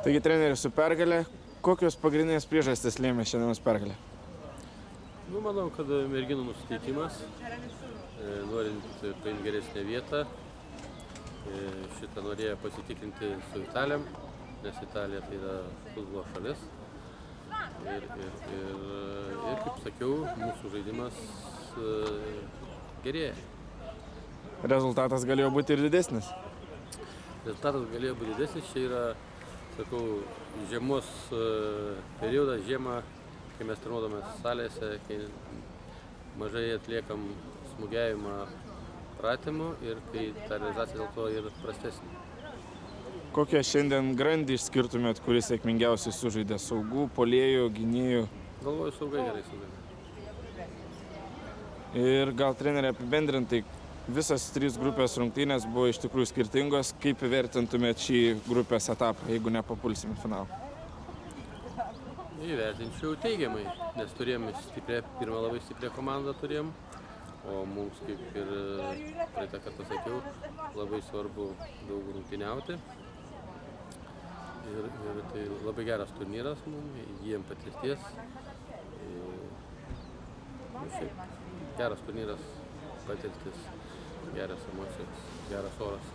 Taigi treneris su pergalė, kokios pagrindinės priežastys lėmė šiandienos pergalę? Manau, kad merginų nusiteikimas, norint paimti geresnę vietą, šitą norėjo pasitikrinti su Italijom, nes Italija tai yra futbolo šalis. Ir kaip sakiau, mūsų žaidimas gerėja. Rezultatas galėjo būti ir didesnis. Rezultatas galėjo būti didesnis, čia yra, sakau, žiemos periodas, žiemą, kai mes treniruodamės salėse, kai mažai atliekam smūgiavimą pratimų ir kai ta realizacija dėl to yra prastesnė. Kokią šiandien grandį išskirtumėt, kuris sėkmingiausiai sužaidė? Saugų, puolėjų, gynėjų? Galvoju, saugai gerai sužaidė. Ir gal trenerė apibendrintai, visas 3 grupės rungtynės buvo iš tikrųjų skirtingos. Kaip įvertintumėt šį grupės etapą, jeigu nepapulsim į finalą? Įvertinčiau teigiamai, nes turėjom pirmą labai stiprią komandą turėjom, o mums, kaip ir praeitą kartą sakiau, labai svarbu daug rungtyniauti. Ir tai labai geras turnyras mums, įgyjam patirties. Šiaip geras turnyras, patirtis, geras emocijos, geras oras.